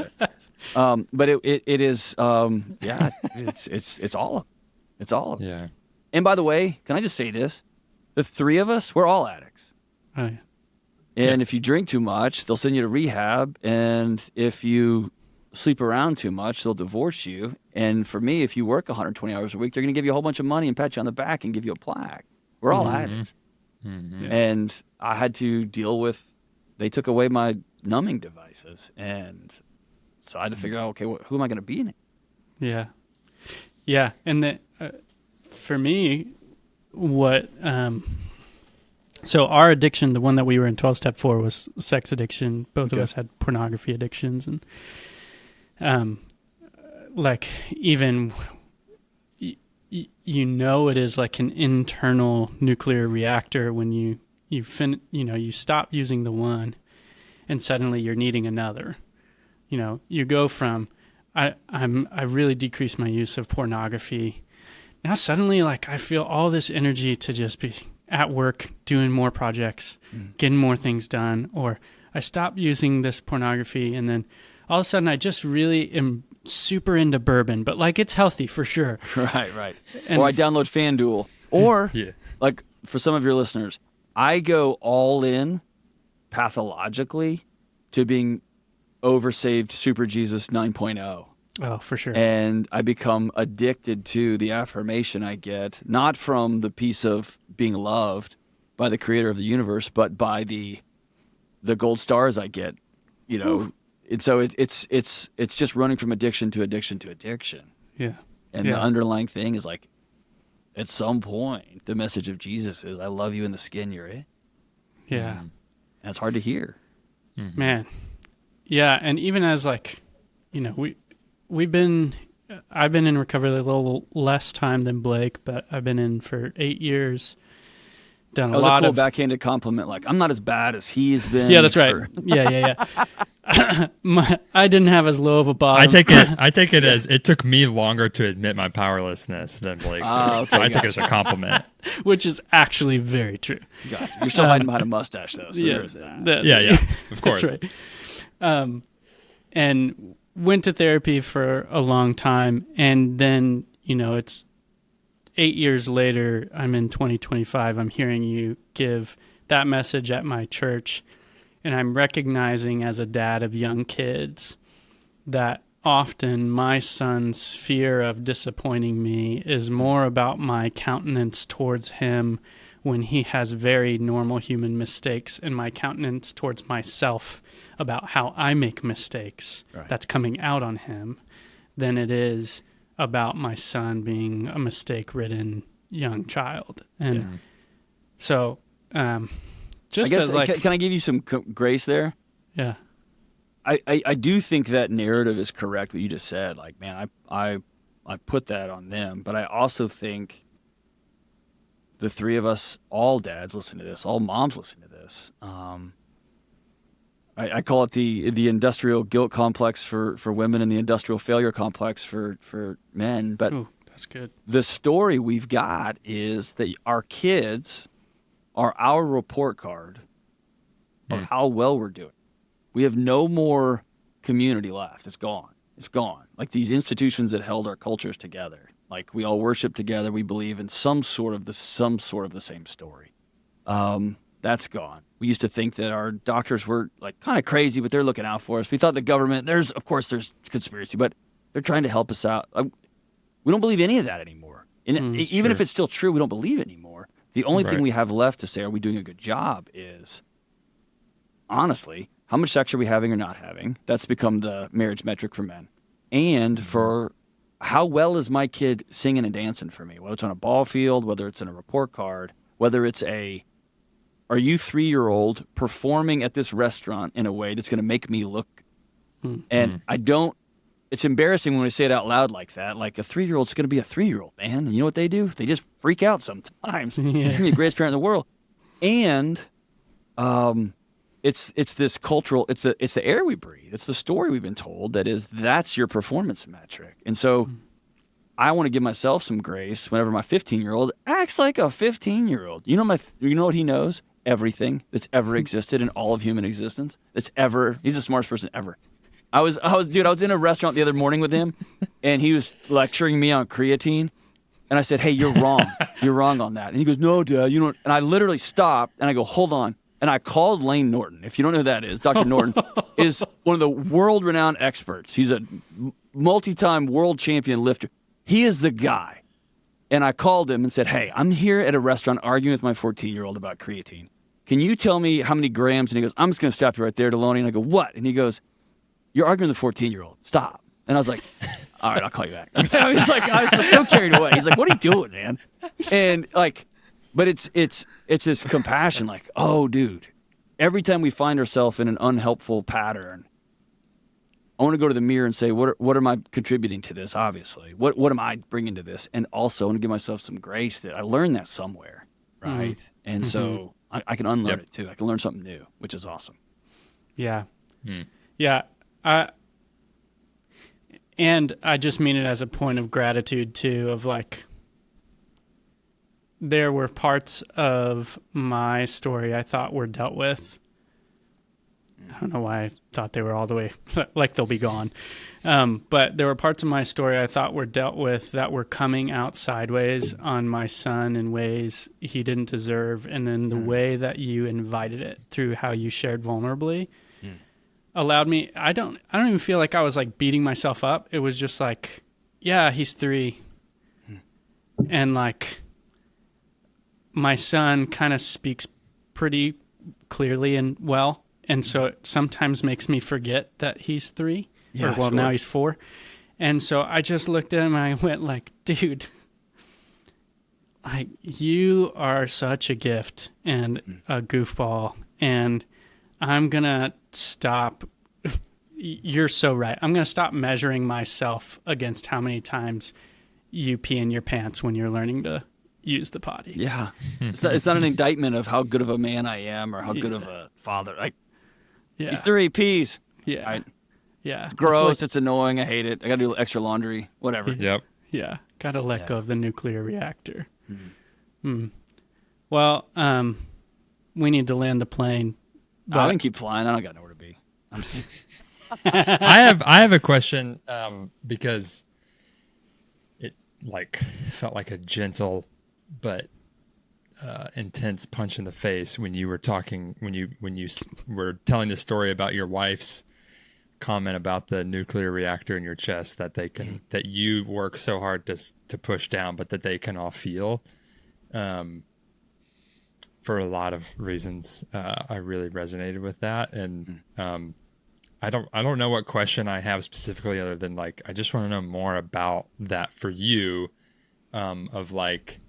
But it is, it's all of it. It's all of it. Yeah. And by the way, can I just say this? The 3 of us, we're all addicts. Oh, yeah. And if you drink too much, they'll send you to rehab. And if you sleep around too much, they'll divorce you. And for me, if you work 120 hours a week, they're going to give you a whole bunch of money and pat you on the back and give you a plaque. We're all addicts. Mm-hmm. And I had to deal with, they took away my numbing devices. And so I had to figure out, okay, who am I going to be in it? Yeah. Yeah. And for me, so our addiction, the one that we were in 12-step for, was sex addiction. Both of us had pornography addictions. And like, even, it is like an internal nuclear reactor when you stop using the one and suddenly you're needing another. You go from, I really decreased my use of pornography. Now suddenly, like, I feel all this energy to just be at work, doing more projects, getting more things done. Or I stop using this pornography, and then all of a sudden I just really am super into bourbon, but like, it's healthy for sure. Right. Or I download FanDuel. Or, like, for some of your listeners, I go all in pathologically to being oversaved Super Jesus 9.0. Oh, for sure. And I become addicted to the affirmation I get, not from the piece of being loved by the creator of the universe, but by the gold stars I get, And so it's just running from addiction to addiction to addiction. Yeah. And the underlying thing is, like, at some point, the message of Jesus is, I love you in the skin you're in. Yeah. And it's hard to hear. Mm-hmm. Man. Yeah. And even as, like, I've been in recovery a little less time than Blake, but I've been in for 8 years. Done a lot cool of backhanded compliment. Like, I'm not as bad as he's been. Yeah, that's right. Yeah. I didn't have as low of a bottom. I take it as it took me longer to admit my powerlessness than Blake. Okay, so I take it as a compliment. Which is actually very true. Gotcha. You're still hiding behind a mustache, though. So there is that. Yeah, of course. That's right. And went to therapy for a long time, and then, it's 8 years later, I'm in 2025, I'm hearing you give that message at my church, and I'm recognizing as a dad of young kids that often my son's fear of disappointing me is more about my countenance towards him when he has very normal human mistakes, and my countenance towards myself about how I make mistakes that's coming out on him, than it is about my son being a mistake-ridden young child. And so, just I guess, as like, can I give you some grace there? yeah, I do think that narrative is correct, what you just said. Like, man, I put that on them, but I also think the three of us, all dads listen to this, all moms listen to this. I call it the industrial guilt complex for women and the industrial failure complex for men. But ooh, that's good. the story we've got is that our kids are our report card of how well we're doing. We have no more community left. It's gone. It's gone. Like these institutions that held our cultures together. Like we all worship together. We believe in some sort of the same story. That's gone. We used to think that our doctors were like kind of crazy, but they're looking out for us. We thought the government, there's conspiracy, but they're trying to help us out. We don't believe any of that anymore. And even if it's still true, we don't believe it anymore. The only thing we have left to say, are we doing a good job, is honestly, how much sex are we having or not having? That's become the marriage metric for men. And for how well is my kid singing and dancing for me, whether it's on a ball field, whether it's in a report card, whether it's are you 3-year-old performing at this restaurant in a way that's going to make me look? And it's embarrassing when we say it out loud like that. Like a 3-year-old's going to be a 3-year-old, man. And you know what they do? They just freak out sometimes. You're the greatest parent in the world. And it's this cultural, it's the air we breathe. It's the story we've been told that's your performance metric. And so I want to give myself some grace whenever my 15-year-old acts like a 15-year-old. You know what he knows? Everything that's ever existed in all of human existence. He's the smartest person ever. I was in a restaurant the other morning with him, and he was lecturing me on creatine, and I said, "Hey, you're wrong. You're wrong on that." And he goes, "No, Dad, you don't." And I literally stopped, and I go, "Hold on." And I called Lane Norton. If you don't know who that is, Dr. Norton is one of the world-renowned experts. He's a multi-time world champion lifter. He is the guy. And I called him and said, "Hey, I'm here at a restaurant arguing with my 14-year-old about creatine. Can you tell me how many grams?" And he goes, "I'm just going to stop you right there, Delony." And I go, "What?" And he goes, "You're arguing with a 14-year-old. Stop." And I was like, "All right, I'll call you back." I mean, it's like, I was just so carried away. He's like, "What are you doing, man?" And like, but it's this compassion, like, oh, dude, every time we find ourselves in an unhelpful pattern, I want to go to the mirror and say, what am I contributing to this, obviously? What am I bringing to this? And also I want to give myself some grace that I learned that somewhere, right? And so I can unlearn it too. I can learn something new, which is awesome. Yeah. Yeah. And I just mean it as a point of gratitude too, of like, there were parts of my story I thought were dealt with. I don't know why I thought they were all the way, like they'll be gone. But there were parts of my story I thought were dealt with that were coming out sideways on my son in ways he didn't deserve. And then the way that you invited it through how you shared vulnerably allowed me, I don't even feel like I was like beating myself up. It was just like, yeah, he's 3. And like, my son kind of speaks pretty clearly and well. And so it sometimes makes me forget that he's 3. Yeah, Now he's 4. And so I just looked at him and I went like, dude, like you are such a gift and a goofball. And I'm going to stop. You're so right. I'm going to stop measuring myself against how many times you pee in your pants when you're learning to use the potty. Yeah. It's not an indictment of how good of a man I am or how good of a father. Like, he's 3 P's. Yeah. Right? Yeah. It's gross. It's annoying. I hate it. I got to do extra laundry. Whatever. Yep. Yeah. Got to let go of the nuclear reactor. Well, we need to land the plane. But I can keep flying. I don't got nowhere to be. I'm just... I have a question because it like felt like a gentle but intense punch in the face when you were talking when you were telling the story about your wife's comment about the nuclear reactor in your chest that they can that you work so hard to push down, but that they can all feel. for a lot of reasons, I really resonated with that. And I don't know what question I have specifically, other than like, I just want to know more about that for you, of like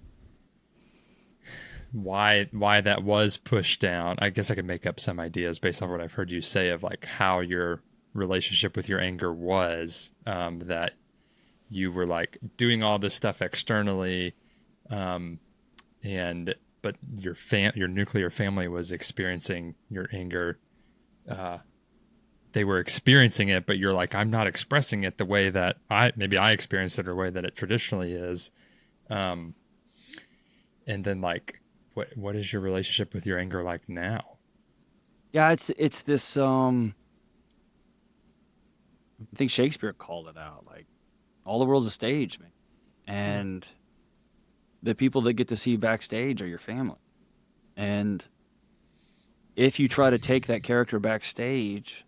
why that was pushed down. I guess I could make up some ideas based on what I've heard you say of like how your relationship with your anger was, that you were like doing all this stuff externally, but your nuclear family was experiencing your anger. They were experiencing it, but you're like, I'm not expressing it the way that I experienced it, or the way that it traditionally is. And then like, what is your relationship with your anger like now? Yeah, it's this. I think Shakespeare called it out. Like, all the world's a stage, man, and the people that get to see you backstage are your family. And if you try to take that character backstage,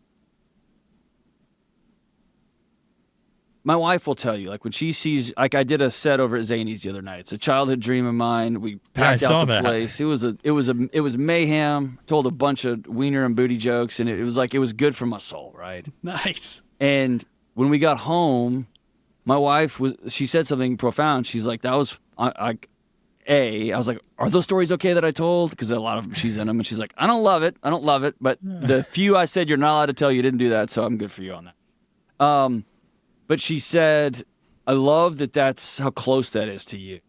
my wife will tell you, like, when she sees, like, I did a set over at Zany's the other night. It's a childhood dream of mine. We packed out the place. It was mayhem. Told a bunch of wiener and booty jokes, and it was good for my soul, right? Nice. And when we got home, my wife she said something profound. She's like, that was I was like, are those stories okay that I told? Because a lot of them, she's in them, and she's like, I don't love it, but the few I said you're not allowed to tell, you didn't do that, so I'm good for you on that. But she said, I love that that's how close that is to you.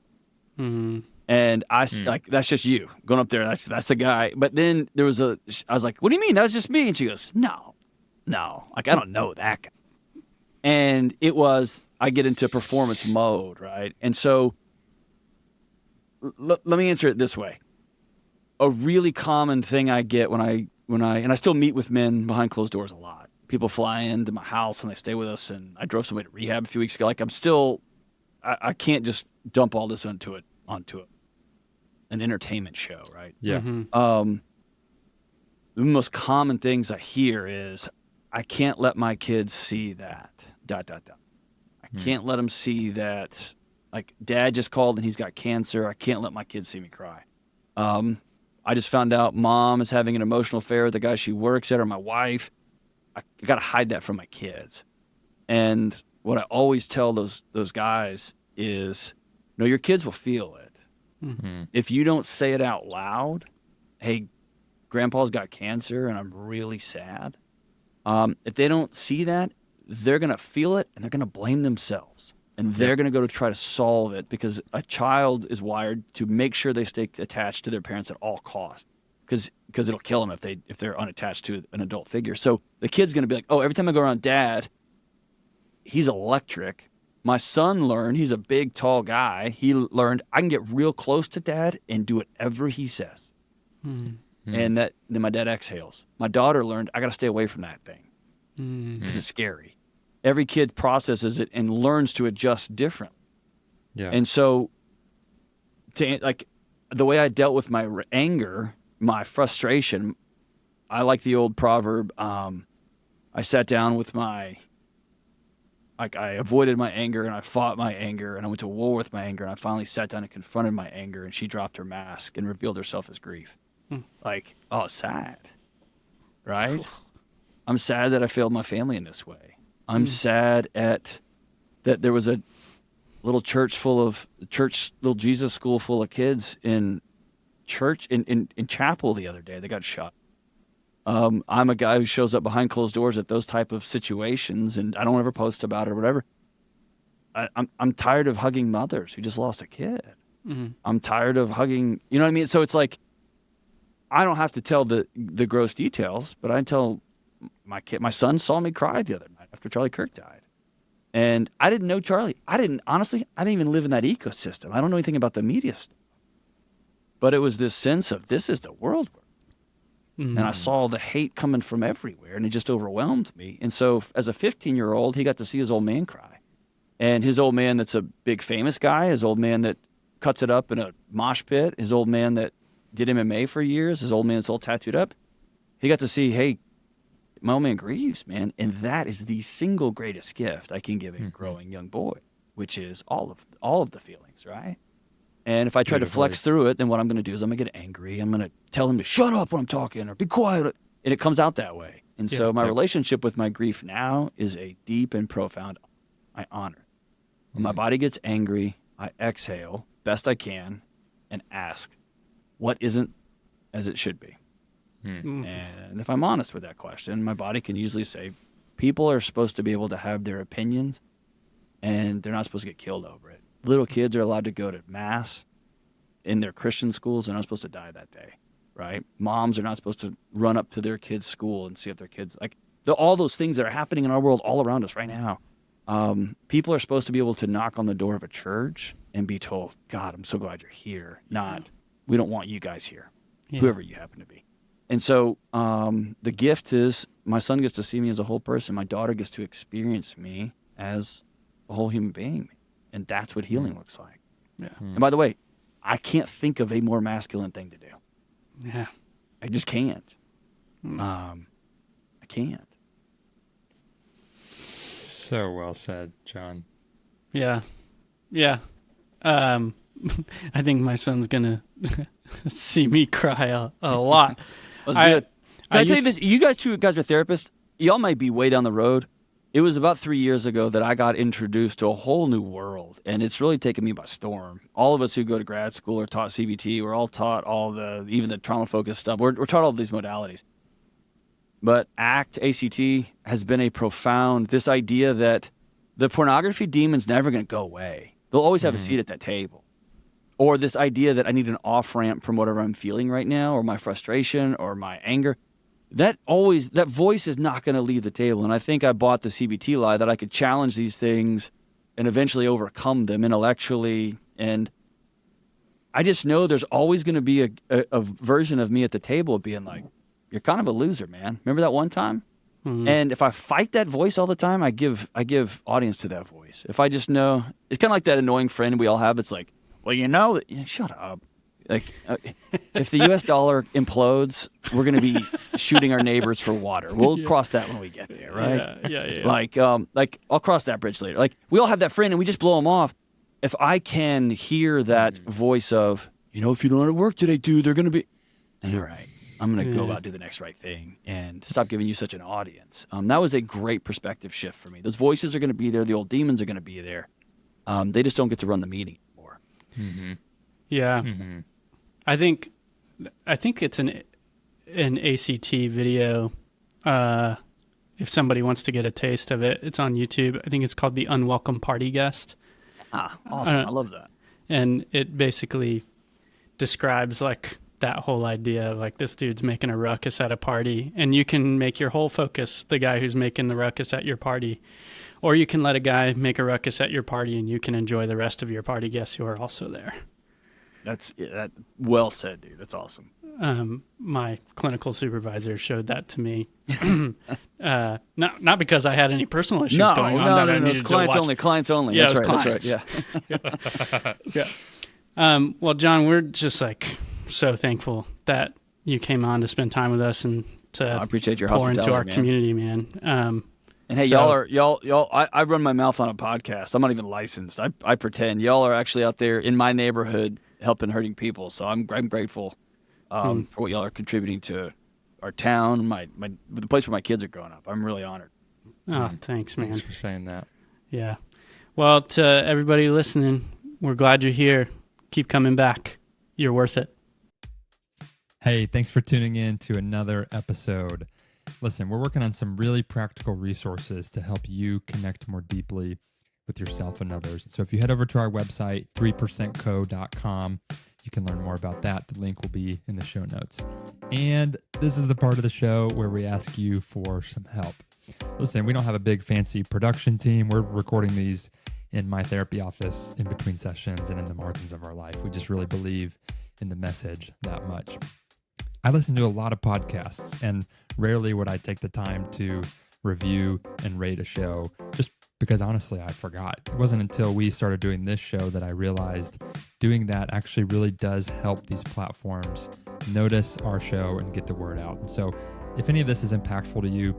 Mm-hmm. And like, that's just you going up there. That's the guy. But then I was like, what do you mean? That was just me. And she goes, no, like, I don't know that guy. And I get into performance mode, right? And so let me answer it this way. A really common thing I get and I still meet with men behind closed doors a lot. People fly into my house and they stay with us, and I drove somebody to rehab a few weeks ago. Like, I can't just dump all this onto an entertainment show, right? Yeah. Mm-hmm. The most common things I hear is, I can't let my kids see that, ... I can't let them see that, like, dad just called and he's got cancer. I can't let my kids see me cry. I just found out mom is having an emotional affair with the guy she works at, or my wife. I got to hide that from my kids. And what I always tell those guys is, no, your kids will feel it. Mm-hmm. If you don't say it out loud, hey, grandpa's got cancer and I'm really sad. If they don't see that, they're going to feel it and they're going to blame themselves. And they're going to go to try to solve it, because a child is wired to make sure they stay attached to their parents at all costs. Because it'll kill them if they're unattached to an adult figure. So the kid's going to be like, oh, every time I go around dad, he's electric. My son learned, he's a big, tall guy. He learned I can get real close to dad and do whatever he says. Mm-hmm. And then my dad exhales. My daughter learned I got to stay away from that thing Mm-hmm. it's scary. Every kid processes it and learns to adjust differently. Yeah. And so, like, the way I dealt with my anger, my frustration, I like the old proverb. I sat down with I avoided my anger and I fought my anger and I went to war with my anger, and I finally sat down and confronted my anger, and she dropped her mask and revealed herself as grief. Like, oh, sad, right? I'm sad that I failed my family in this way. I'm sad that there was a little little Jesus school full of kids in church in chapel the other day. They got shot. I'm a guy who shows up behind closed doors at those type of situations, and I don't ever post about it or whatever. I'm tired of hugging mothers who just lost a kid. Mm-hmm. I'm tired of hugging, you know what I mean? So it's like, I don't have to tell the gross details, but I tell my son saw me cry the other night after Charlie Kirk died. And I didn't know Charlie. I didn't even live in that ecosystem. I don't know anything about the media stuff. But it was this sense of, this is the world we're in. Mm-hmm. And I saw the hate coming from everywhere, and it just overwhelmed me. And so as a 15-year-old, he got to see his old man cry. And his old man that's a big famous guy, his old man that cuts it up in a mosh pit, his old man that did MMA for years, his old man that's all tattooed up, he got to see, hey, my old man grieves, man. And that is the single greatest gift I can give a growing young boy, which is all of the feelings, right? And if I try to flex through it, then what I'm going to do is I'm going to get angry. I'm going to tell him to shut up when I'm talking or be quiet. And it comes out that way. And so my relationship with my grief now is a deep and profound, I honor. When my body gets angry, I exhale best I can and ask, what isn't as it should be? And if I'm honest with that question, my body can usually say, people are supposed to be able to have their opinions and they're not supposed to get killed over it. Little kids are allowed to go to mass in their Christian schools. They're not supposed to die that day, right? Moms are not supposed to run up to their kids' school and see if their kids, like all those things that are happening in our world all around us right now. People are supposed to be able to knock on the door of a church and be told, God, I'm so glad you're here. Not, we don't want you guys here, whoever you happen to be. And so the gift is my son gets to see me as a whole person. My daughter gets to experience me as a whole human being. And that's what healing looks like. Yeah. And by the way, I can't think of a more masculine thing to do. Yeah. I just can't. I can't. So well said, John. Yeah. Yeah. I think my son's going to see me cry a lot. That's good. Can I tell you this? You guys two guys are therapists. Y'all might be way down the road. It was about 3 years ago that I got introduced to a whole new world, and it's really taken me by storm. All of us who go to grad school are taught CBT. We're all taught even the trauma-focused stuff. We're taught all these modalities. But ACT has been a profound, this idea that the pornography demon's never going to go away. They'll always have a seat at that table. Or this idea that I need an off-ramp from whatever I'm feeling right now, or my frustration, or my anger. That voice is not going to leave the table. And I think I bought the CBT lie that I could challenge these things and eventually overcome them intellectually. And I just know there's always going to be a version of me at the table being like, you're kind of a loser, man. Remember that one time? Mm-hmm. And if I fight that voice all the time, I give audience to that voice. If I just know, it's kind of like that annoying friend we all have. It's like, well, shut up. Like, if the U.S. dollar implodes, we're going to be shooting our neighbors for water. We'll cross that when we get there, right? Yeah. Like I'll cross that bridge later. Like, we all have that friend, and we just blow them off. If I can hear that voice of, if you don't want to work today, dude, they're going to be, and you're right. I'm going to go out do the next right thing and stop giving you such an audience. That was a great perspective shift for me. Those voices are going to be there. The old demons are going to be there. They just don't get to run the meeting anymore. Mm-hmm. Yeah. Mm-hmm. I think it's an ACT video. If somebody wants to get a taste of it, it's on YouTube. I think it's called The Unwelcome Party Guest. Awesome. I love that. And it basically describes like that whole idea of like this dude's making a ruckus at a party, and you can make your whole focus the guy who's making the ruckus at your party, or you can let a guy make a ruckus at your party and you can enjoy the rest of your party guests who are also there. That's well said, dude. That's awesome. My clinical supervisor showed that to me. Not because I had any personal issues going on. No, it's clients only. Clients only. Yeah, that's right. clients. That's right. Yeah. Yeah. Well, John, we're just like so thankful that you came on to spend time with us and to I appreciate your pour hospitality, into our man. community, man. And hey, y'all. I run my mouth on a podcast. I'm not even licensed. I pretend. Y'all are actually out there in my neighborhood helping hurting people. So I'm grateful for what y'all are contributing to our town, the place where my kids are growing up. I'm really honored. Oh, thanks, man. Thanks for saying that. Yeah. Well, to everybody listening, we're glad you're here. Keep coming back. You're worth it. Hey, thanks for tuning in to another episode. Listen, we're working on some really practical resources to help you connect more deeply with yourself and others. So if you head over to our website, 3percentco.com, you can learn more about that. The link will be in the show notes. And this is the part of the show where we ask you for some help. Listen, we don't have a big fancy production team. We're recording these in my therapy office in between sessions and in the margins of our life. We just really believe in the message that much. I listen to a lot of podcasts, and rarely would I take the time to review and rate a show, just because honestly, I forgot. It wasn't until we started doing this show that I realized doing that actually really does help these platforms notice our show and get the word out. And so if any of this is impactful to you,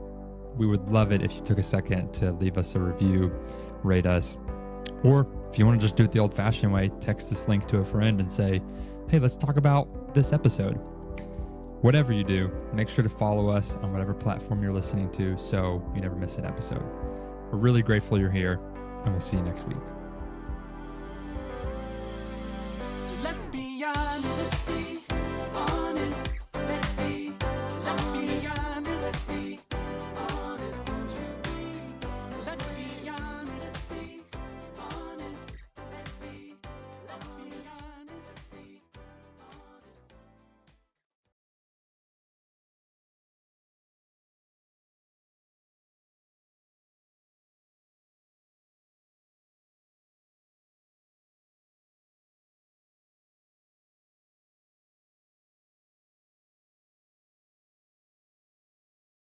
we would love it if you took a second to leave us a review, rate us, or If you want to just do it the old-fashioned way, text this link to a friend and say, hey, let's talk about this episode. Whatever you do, make sure to follow us on whatever platform you're listening to so you never miss an episode. We're really grateful you're here, and we'll see you next week.